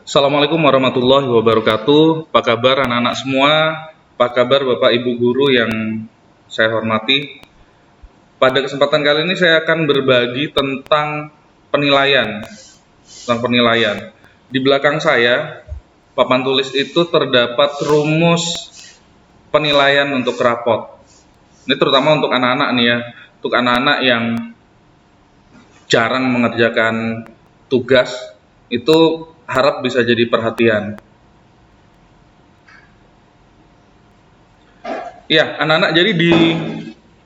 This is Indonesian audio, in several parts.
Assalamualaikum warahmatullahi wabarakatuh. Apa kabar anak-anak semua? Apa kabar Bapak Ibu guru yang saya hormati? Pada kesempatan kali ini saya akan berbagi tentang penilaian. Di belakang saya, papan tulis itu terdapat rumus penilaian untuk rapot. Ini terutama untuk anak-anak nih ya. Untuk anak-anak yang jarang mengerjakan tugas, itu harap bisa jadi perhatian. Ya, anak-anak, jadi di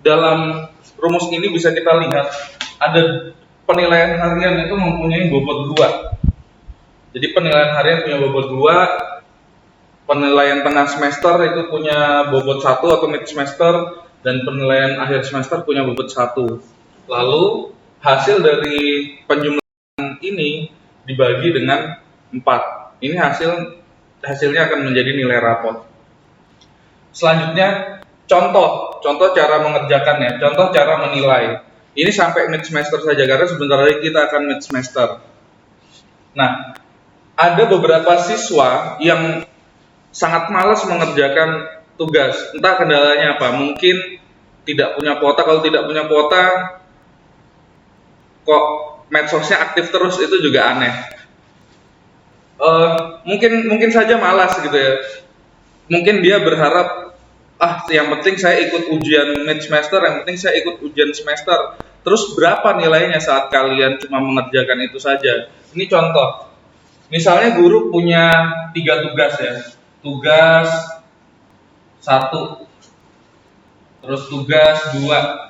dalam rumus ini bisa kita lihat ada penilaian harian itu mempunyai bobot 2. Jadi penilaian harian punya bobot 2, penilaian tengah semester itu punya bobot 1 atau mid semester, dan penilaian akhir semester punya bobot 1. Lalu hasil dari penjumlahan ini dibagi dengan 4. Ini hasilnya akan menjadi nilai rapot. Selanjutnya contoh cara mengerjakannya, contoh cara menilai. Ini sampai mid semester saja karena sebentar lagi kita akan mid semester. Nah, ada beberapa siswa yang sangat malas mengerjakan tugas. Entah kendalanya apa, mungkin tidak punya kuota. Kalau tidak punya kuota, kok medsosnya aktif terus, itu juga aneh. Mungkin saja malas gitu ya. Mungkin dia berharap, yang penting saya ikut ujian mid semester, yang penting saya ikut ujian semester. Terus berapa nilainya saat kalian cuma mengerjakan itu saja? Ini contoh. Misalnya guru punya 3 tugas ya. Tugas 1, terus tugas 2,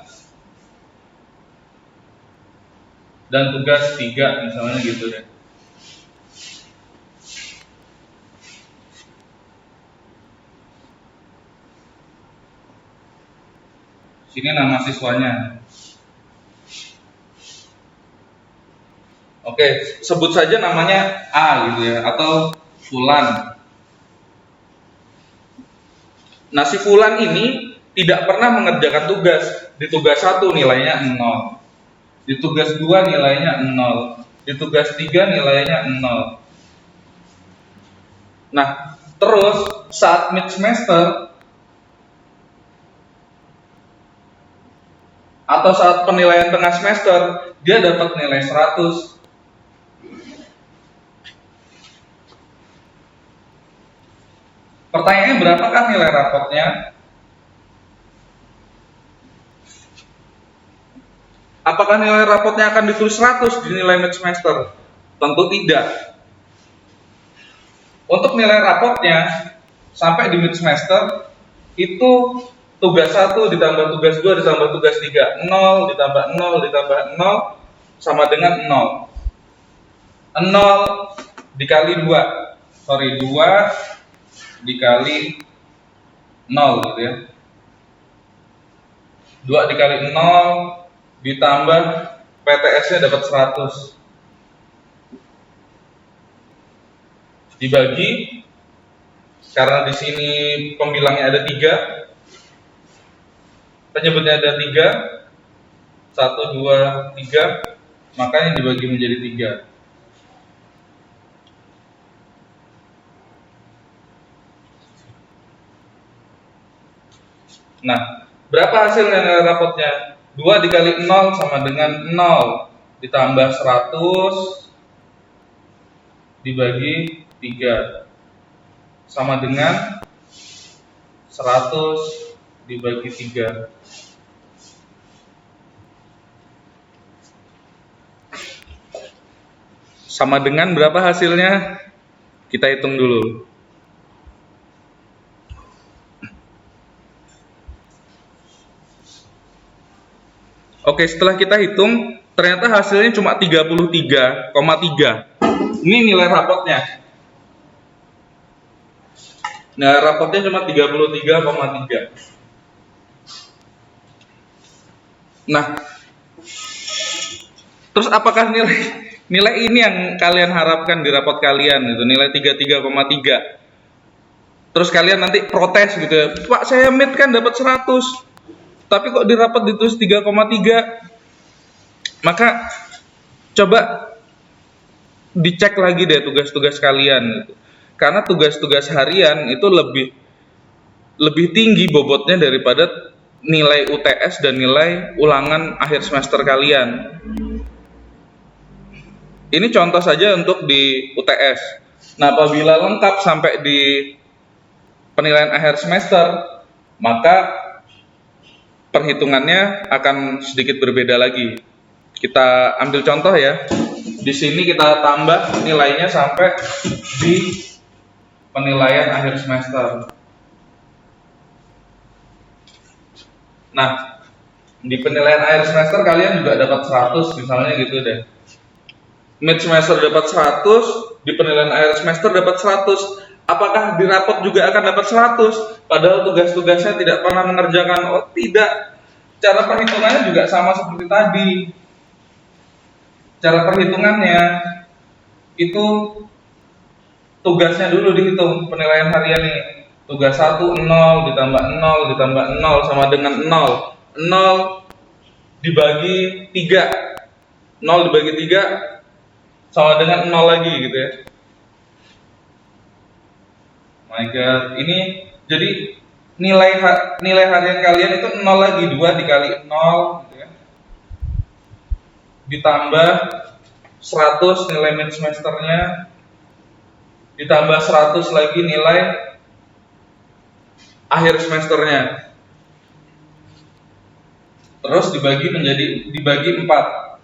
dan tugas 3 misalnya gitu ya. Sini nama siswanya. Oke, sebut saja namanya A gitu ya, atau Fulan. Nah, si Fulan ini tidak pernah mengerjakan tugas. Di tugas 1 nilainya 0. Di tugas 2 nilainya 0. Di tugas 3 nilainya 0. Nah, terus saat mid semester atau saat penilaian tengah semester, dia dapat nilai 100. Pertanyaannya, berapakah nilai rapotnya? Apakah nilai rapotnya akan ditulis 100 di nilai mid semester? Tentu tidak. Untuk nilai rapotnya sampai di mid semester itu tugas 1 ditambah tugas 2 ditambah tugas 3, 0 ditambah 0 ditambah 0 sama dengan 0. 0 dikali 2 dikali 0 gitu ya. 2 dikali 0 ditambah PTS-nya dapat 100. Dibagi, karena di sini pembilangnya ada 3, penyebutnya ada 3, 1, 2, 3, makanya dibagi menjadi 3. Nah, berapa hasil nilai rapotnya? 2 dikali 0 sama dengan 0 ditambah 100 dibagi 3 sama dengan 100 dibagi 3. Sama dengan berapa hasilnya? Kita hitung dulu. Oke, setelah kita hitung, ternyata hasilnya cuma 33,3. Ini nilai rapotnya. Nah, rapotnya cuma 33,3. Nah, terus apakah nilai ini yang kalian harapkan di rapot kalian, itu nilai 33,3? Terus kalian nanti protes gitu ya, Pak, saya mid kan dapat 100, tapi kok di rapat ditulis 3,3? Maka coba dicek lagi deh tugas-tugas kalian gitu. Karena tugas-tugas harian itu lebih tinggi bobotnya daripada nilai UTS dan nilai ulangan akhir semester kalian. Ini contoh saja untuk di UTS. Nah, apabila lengkap sampai di penilaian akhir semester, maka perhitungannya akan sedikit berbeda lagi. Kita ambil contoh ya. Di sini kita tambah nilainya sampai di penilaian akhir semester. Nah, di penilaian akhir semester kalian juga dapat 100 misalnya gitu deh. Mid semester dapat 100, di penilaian akhir semester dapat 100. Apakah di rapot juga akan dapat 100? Padahal tugas-tugasnya tidak pernah mengerjakan. Oh tidak. Cara perhitungannya juga sama seperti tadi. Cara perhitungannya itu tugasnya dulu dihitung, penilaian harian ini. Tugas 1 0 ditambah 0 ditambah 0 sama dengan 0. 0 dibagi 3. 0 dibagi 3 sama dengan 0 lagi gitu ya. My God, ini jadi nilai harian kalian itu 0 lagi, 2 dikali 0 gitu ya. Ditambah 100 nilai mid semesternya, ditambah 100 lagi nilai akhir semesternya. Terus dibagi 4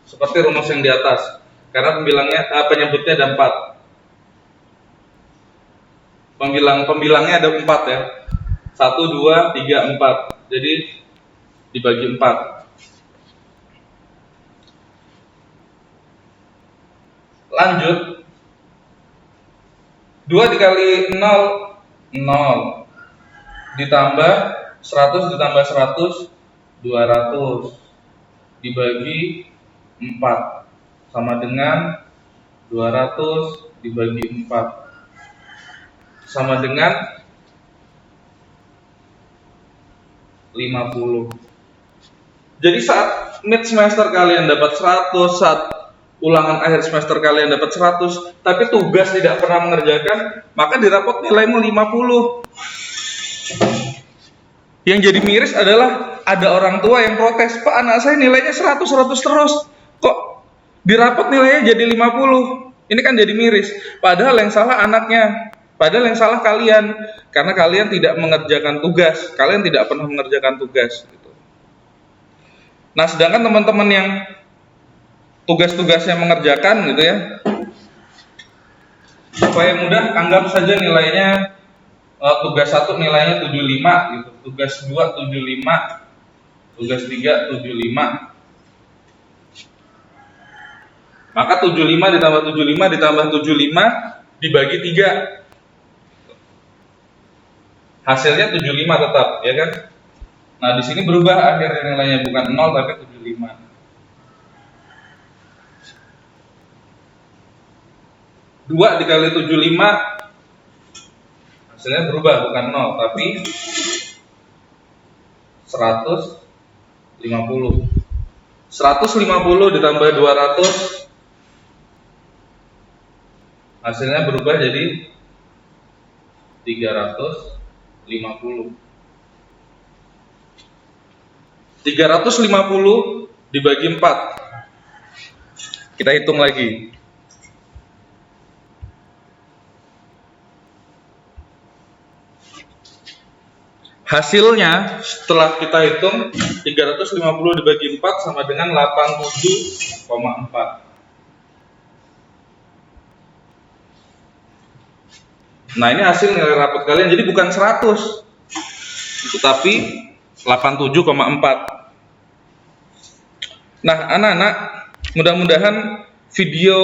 seperti rumus yang di atas. Karena penyebutnya ada 4. Pembilangnya ada 4 ya. 1 2 3 4. Jadi dibagi 4. Lanjut. 2 dikali 0 0. Ditambah 100 ditambah 100 200 dibagi 4 sama dengan 200 dibagi 4 sama dengan 50. Jadi saat mid semester kalian dapat 100, saat ulangan akhir semester kalian dapat 100, tapi tugas tidak pernah mengerjakan, maka di rapot nilaimu 50. Yang jadi miris adalah ada orang tua yang protes, "Pak, anak saya nilainya 100 terus. Kok di rapot nilainya jadi 50?" Ini kan jadi miris. Padahal yang salah anaknya. Padahal yang salah kalian. Karena kalian tidak mengerjakan tugas. Kalian tidak pernah mengerjakan tugas gitu. Nah, sedangkan teman-teman yang tugas-tugasnya mengerjakan gitu ya, supaya mudah, anggap saja nilainya tugas 1 nilainya 75 gitu, tugas 2 75, tugas 3 75. Maka 75 ditambah 75 ditambah 75 dibagi 3. Hasilnya 75 tetap, ya kan? Nah, di sini berubah akhirnya nilainya bukan 0 tapi 75. Dua dikali 75 hasilnya berubah, bukan 0 tapi 150. 150 ditambah 200 hasilnya berubah jadi 350. 350 dibagi 4. Kita hitung lagi. Hasilnya setelah kita hitung 350 dibagi 4 sama dengan 87,4. Nah, ini hasil nilai rapot kalian, jadi bukan 100 tetapi 87,4. Nah, anak-anak, mudah-mudahan video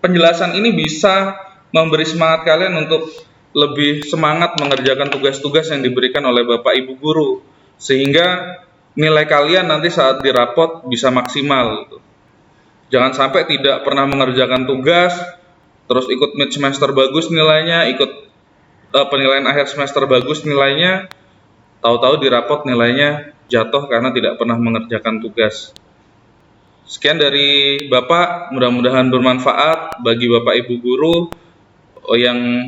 penjelasan ini bisa memberi semangat kalian untuk lebih semangat mengerjakan tugas-tugas yang diberikan oleh Bapak Ibu Guru, sehingga nilai kalian nanti saat dirapot bisa maksimal gitu. Jangan sampai tidak pernah mengerjakan tugas, terus ikut mid semester bagus nilainya, ikut penilaian akhir semester bagus nilainya, tahu-tahu dirapot nilainya jatuh karena tidak pernah mengerjakan tugas. Sekian dari Bapak, mudah-mudahan bermanfaat bagi Bapak Ibu guru yang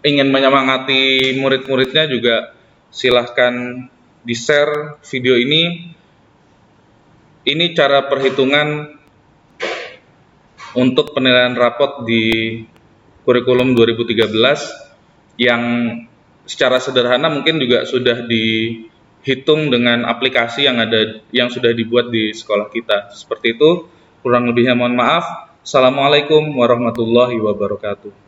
ingin menyemangati murid-muridnya juga silahkan di-share video ini. Ini cara perhitungan untuk penilaian rapot di kurikulum 2013 yang secara sederhana mungkin juga sudah dihitung dengan aplikasi yang sudah dibuat di sekolah kita. Seperti itu, kurang lebihnya mohon maaf. Assalamualaikum warahmatullahi wabarakatuh.